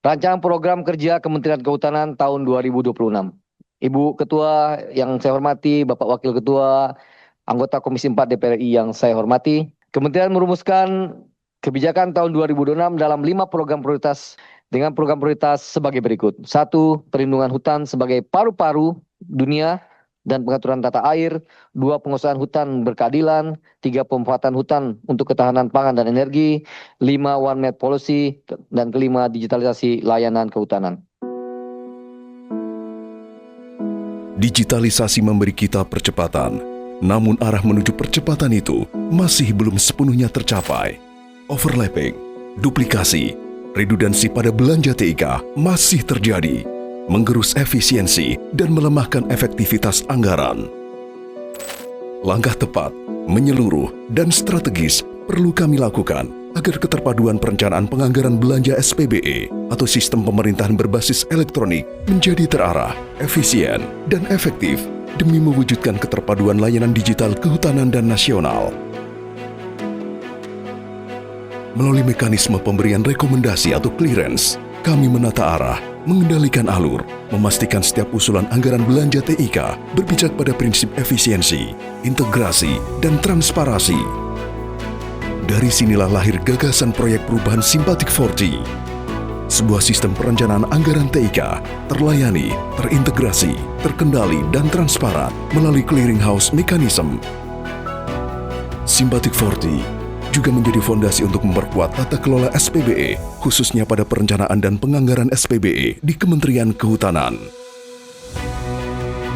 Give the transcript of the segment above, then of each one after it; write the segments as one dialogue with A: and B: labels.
A: Rancangan Program Kerja Kementerian Kehutanan tahun 2026. Ibu Ketua yang saya hormati, Bapak Wakil Ketua, anggota Komisi 4 DPR RI yang saya hormati, Kementerian merumuskan kebijakan tahun 2026 dalam 5 program prioritas dengan program prioritas sebagai berikut. 1. Perlindungan hutan sebagai paru-paru dunia dan pengaturan tata air. 2. Penguasaan hutan berkeadilan. 3. Pemanfaatan hutan untuk ketahanan pangan dan energi. 5. One Map Policy. Dan kelima, digitalisasi layanan kehutanan.
B: Digitalisasi memberi kita percepatan, namun arah menuju percepatan itu masih belum sepenuhnya tercapai. Overlapping, duplikasi, redundansi pada belanja TIK masih terjadi, menggerus efisiensi dan melemahkan efektivitas anggaran. Langkah tepat, menyeluruh, dan strategis perlu kami lakukan agar keterpaduan perencanaan penganggaran belanja SPBE atau sistem pemerintahan berbasis elektronik menjadi terarah, efisien, dan efektif demi mewujudkan keterpaduan layanan digital kehutanan dan nasional. Melalui mekanisme pemberian rekomendasi atau clearance, kami menata arah, mengendalikan alur, memastikan setiap usulan anggaran belanja TIK berpijak pada prinsip efisiensi, integrasi, dan transparansi. Dari sinilah lahir gagasan proyek perubahan Simpatik 4G. Sebuah sistem perencanaan anggaran TIK terlayani, terintegrasi, terkendali, dan transparan melalui clearinghouse mechanism. Simpatik 4G juga menjadi fondasi untuk memperkuat tata kelola SPBE, khususnya pada perencanaan dan penganggaran SPBE di Kementerian Kehutanan.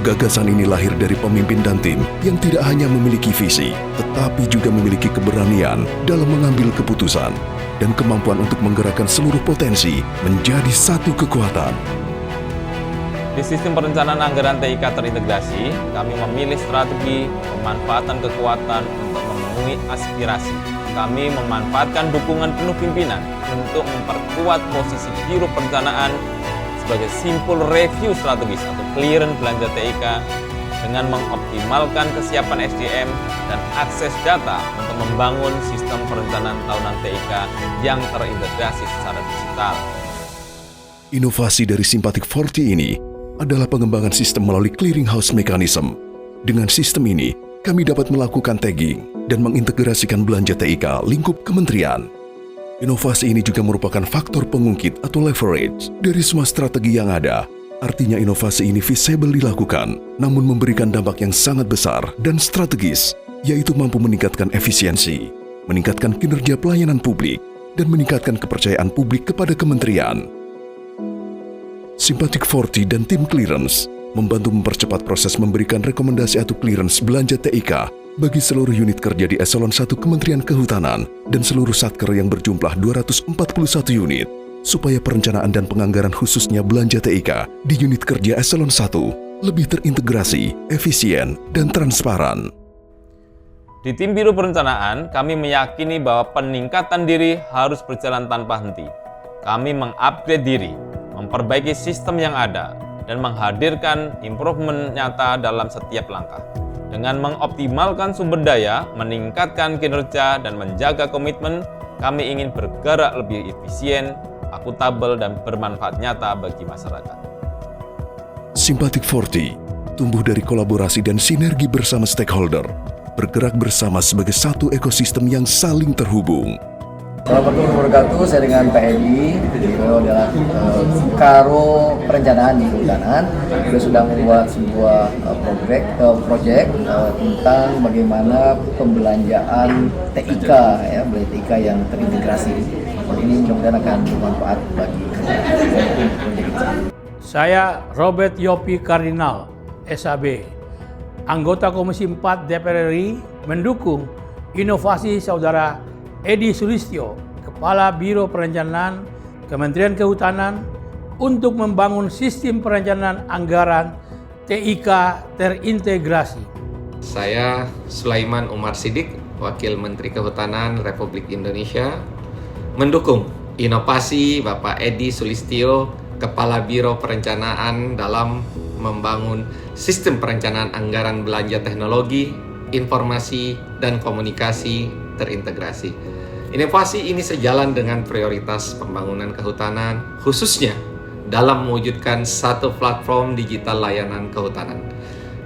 B: Gagasan ini lahir dari pemimpin dan tim yang tidak hanya memiliki visi, tetapi juga memiliki keberanian dalam mengambil keputusan dan kemampuan untuk menggerakkan seluruh potensi menjadi satu kekuatan.
C: Di sistem perencanaan anggaran TIK terintegrasi, kami memilih strategi pemanfaatan kekuatan untuk memenuhi aspirasi. Kami memanfaatkan dukungan penuh pimpinan untuk memperkuat posisi Biro Perencanaan sebagai simpul review strategis atau clearance belanja TIK dengan mengoptimalkan kesiapan SDM dan akses data untuk membangun sistem perencanaan tahunan TIK yang terintegrasi secara digital.
B: Inovasi dari Simpatik 4G ini adalah pengembangan sistem melalui clearinghouse mechanism. Dengan sistem ini, kami dapat melakukan tagging dan mengintegrasikan belanja TIK lingkup kementerian. Inovasi ini juga merupakan faktor pengungkit atau leverage dari semua strategi yang ada. Artinya inovasi ini visible dilakukan, namun memberikan dampak yang sangat besar dan strategis, yaitu mampu meningkatkan efisiensi, meningkatkan kinerja pelayanan publik, dan meningkatkan kepercayaan publik kepada kementerian. Simpatik 4G dan tim clearance membantu mempercepat proses memberikan rekomendasi atau clearance belanja TIK bagi seluruh unit kerja di Eselon 1 Kementerian Kehutanan dan seluruh satker yang berjumlah 241 unit, supaya perencanaan dan penganggaran khususnya belanja TIK di unit kerja Eselon 1 lebih terintegrasi, efisien, dan transparan.
C: Di tim Biro Perencanaan, kami meyakini bahwa peningkatan diri harus berjalan tanpa henti. Kami mengupgrade diri, memperbaiki sistem yang ada, dan menghadirkan improvement nyata dalam setiap langkah. Dengan mengoptimalkan sumber daya, meningkatkan kinerja, dan menjaga komitmen, kami ingin bergerak lebih efisien, akuntabel, dan bermanfaat nyata bagi masyarakat.
B: Simpatik 4G tumbuh dari kolaborasi dan sinergi bersama stakeholder, bergerak bersama sebagai satu ekosistem yang saling terhubung.
D: Assalamualaikum warahmatullahi wabarakatuh. Saya dengan Pak Edi, beliau adalah Karo Perencanaan di Kehutanan. Beliau sudah membuat sebuah proyek tentang bagaimana pembelanjaan TIK, ya, belanja TIK yang terintegrasi. Ini mudah-mudahan akan bermanfaat bagi proyek ini.
E: Saya Robert Yopi Kardinal, SAB, anggota Komisi 4 DPR RI, mendukung inovasi Saudara Edi Sulistyo, Kepala Biro Perencanaan Kementerian Kehutanan, untuk membangun sistem perencanaan anggaran TIK terintegrasi.
F: Saya Sulaiman Umar Sidik, Wakil Menteri Kehutanan Republik Indonesia, mendukung inovasi Bapak Edi Sulistyo, Kepala Biro Perencanaan dalam membangun sistem perencanaan anggaran belanja teknologi, informasi, dan komunikasi terintegrasi. Inovasi ini sejalan dengan prioritas pembangunan kehutanan, khususnya dalam mewujudkan satu platform digital layanan kehutanan.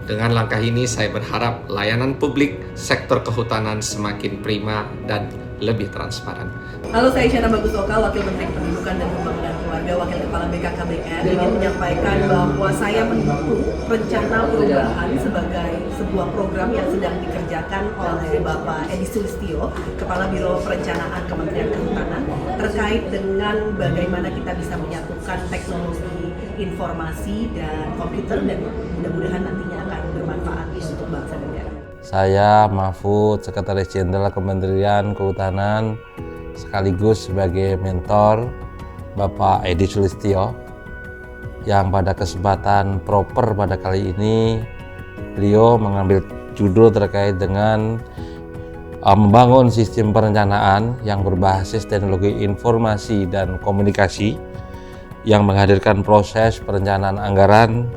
F: Dengan langkah ini, saya berharap layanan publik sektor kehutanan semakin prima dan lebih transparan.
G: Halo, saya Isyana Bagus Oka, Wakil Menteri Pendidikan dan Pembangunan Keluarga, Wakil Kepala BKKBN, ingin menyampaikan bahwa saya mendukung rencana perubahan sebagai sebuah program yang sedang dikerjakan oleh Bapak Edi Sulistyo, Kepala Biro Perencanaan Kementerian Kehutanan, terkait dengan bagaimana kita bisa menyatukan teknologi informasi dan komputer, dan mudah-mudahan nantinya akan bermanfaat untuk bangsa dan negara.
H: Saya Mahfud, Sekretaris Jenderal Kementerian Kehutanan, sekaligus sebagai mentor Bapak Edi Sulistyo, yang pada kesempatan proper pada kali ini beliau mengambil judul terkait dengan membangun sistem perencanaan yang berbasis teknologi informasi dan komunikasi yang menghadirkan proses perencanaan anggaran,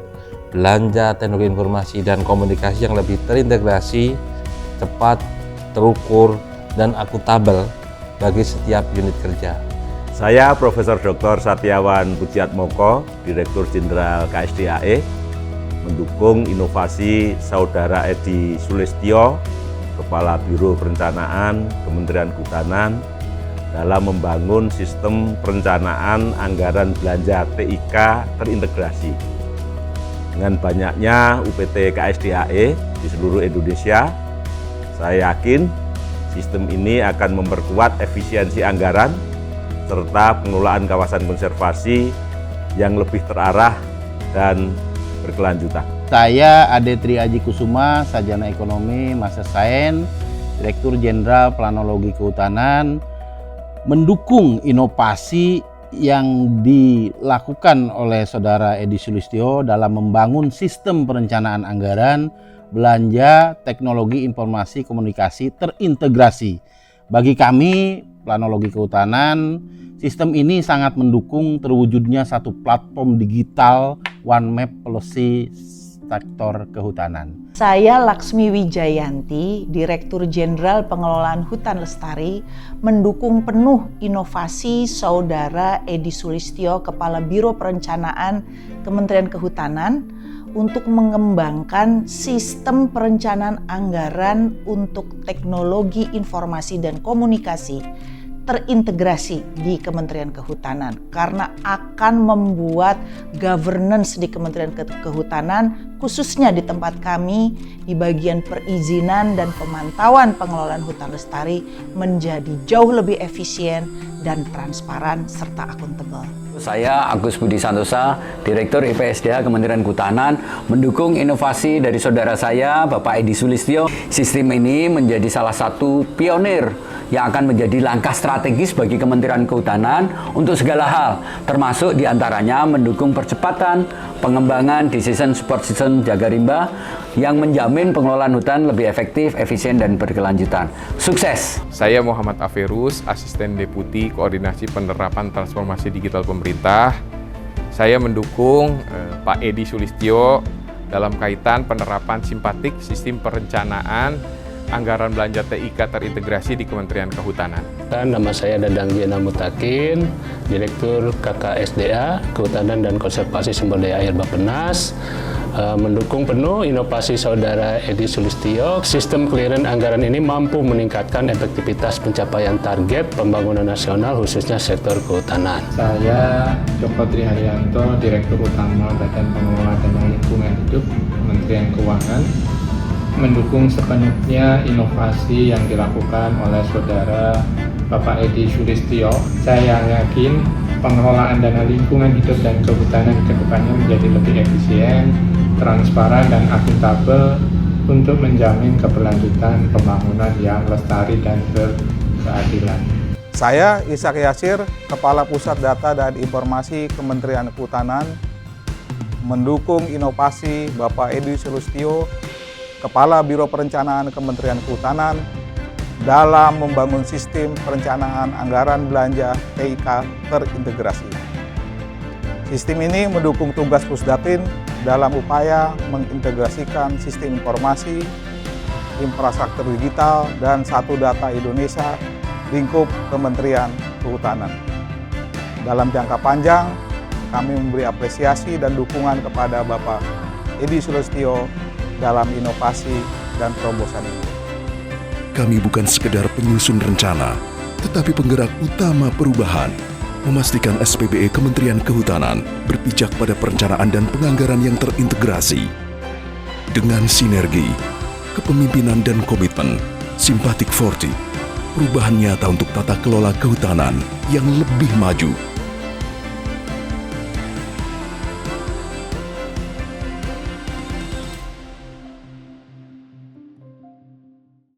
H: belanja, teknologi informasi dan komunikasi yang lebih terintegrasi, cepat, terukur, dan akuntabel bagi setiap unit kerja.
I: Saya Profesor Dr. Satyawan Pujiatmoko, Direktur Jenderal KSDAE, mendukung inovasi Saudara Edi Sulistyo, Kepala Biro Perencanaan Kementerian Kehutanan, dalam membangun sistem perencanaan anggaran belanja TIK terintegrasi. Dengan banyaknya UPT KSDAE di seluruh Indonesia, saya yakin sistem ini akan memperkuat efisiensi anggaran serta pengelolaan kawasan konservasi yang lebih terarah dan berkelanjutan.
J: Saya Ade Tri Aji Kusuma, Sarjana Ekonomi, Master Sains, Direktur Jenderal Planologi Kehutanan, mendukung inovasi yang dilakukan oleh Saudara Edi Sulistyo dalam membangun sistem perencanaan anggaran, belanja, teknologi informasi komunikasi terintegrasi. Bagi kami, Planologi Kehutanan, sistem ini sangat mendukung terwujudnya satu platform digital One Map Policy sektor kehutanan.
K: Saya Laksmi Wijayanti, Direktur Jenderal Pengelolaan Hutan Lestari, mendukung penuh inovasi Saudara Edi Sulistyo, Kepala Biro Perencanaan Kementerian Kehutanan, untuk mengembangkan sistem perencanaan anggaran untuk teknologi informasi dan komunikasi terintegrasi di Kementerian Kehutanan, karena akan membuat governance di Kementerian Kehutanan, khususnya di tempat kami di bagian perizinan dan pemantauan pengelolaan hutan lestari, menjadi jauh lebih efisien dan transparan serta akuntabel.
L: Saya Agus Budi Santosa, Direktur IPSDH Kementerian Kehutanan, mendukung inovasi dari saudara saya, Bapak Edi Sulistyo. Sistem ini menjadi salah satu pionir yang akan menjadi langkah strategis bagi Kementerian Kehutanan untuk segala hal, termasuk diantaranya mendukung percepatan pengembangan decision support system jaga rimba yang menjamin pengelolaan hutan lebih efektif, efisien, dan berkelanjutan. Sukses!
C: Saya Muhammad Aferus, Asisten Deputi Koordinasi Penerapan Transformasi Digital Pemerintah. Saya mendukung Pak Edi Sulistyo dalam kaitan penerapan simpatik sistem perencanaan anggaran belanja TIK terintegrasi di Kementerian Kehutanan.
E: Nama saya Dadang Jena Mutakin, Direktur KKSDA, Kehutanan dan Konservasi Sumber Daya Air Bappenas, mendukung penuh inovasi Saudara Edi Sulistyo. Sistem clearance anggaran ini mampu meningkatkan efektivitas pencapaian target pembangunan nasional, khususnya sektor kehutanan.
M: Saya Joko Triharyanto, Direktur Utama Badan Pengelola Dana Lingkungan Hidup, Kementerian Keuangan, mendukung sepenuhnya inovasi yang dilakukan oleh Saudara Bapak Edi Sulistyo. Saya yakin pengelolaan dana lingkungan hidup dan kehutanan ke depannya menjadi lebih efisien, transparan, dan akuntabel untuk menjamin keberlanjutan pembangunan yang lestari dan berkeadilan.
N: Saya Ishak Yasir, Kepala Pusat Data dan Informasi Kementerian Kehutanan, mendukung inovasi Bapak Edi Sulistyo, Kepala Biro Perencanaan Kementerian Kehutanan, dalam membangun sistem perencanaan anggaran belanja TIK terintegrasi. Sistem ini mendukung tugas Pusdatin dalam upaya mengintegrasikan sistem informasi, infrastruktur digital, dan satu data Indonesia lingkup Kementerian Kehutanan. Dalam jangka panjang, kami memberi apresiasi dan dukungan kepada Bapak Edi Sulistyo dalam inovasi dan terobosan ini.
B: Kami bukan sekedar penyusun rencana, tetapi penggerak utama perubahan, memastikan SPBE Kementerian Kehutanan berpijak pada perencanaan dan penganggaran yang terintegrasi. Dengan sinergi, kepemimpinan dan komitmen, Simpatik 40, perubahan nyata untuk tata kelola kehutanan yang lebih maju,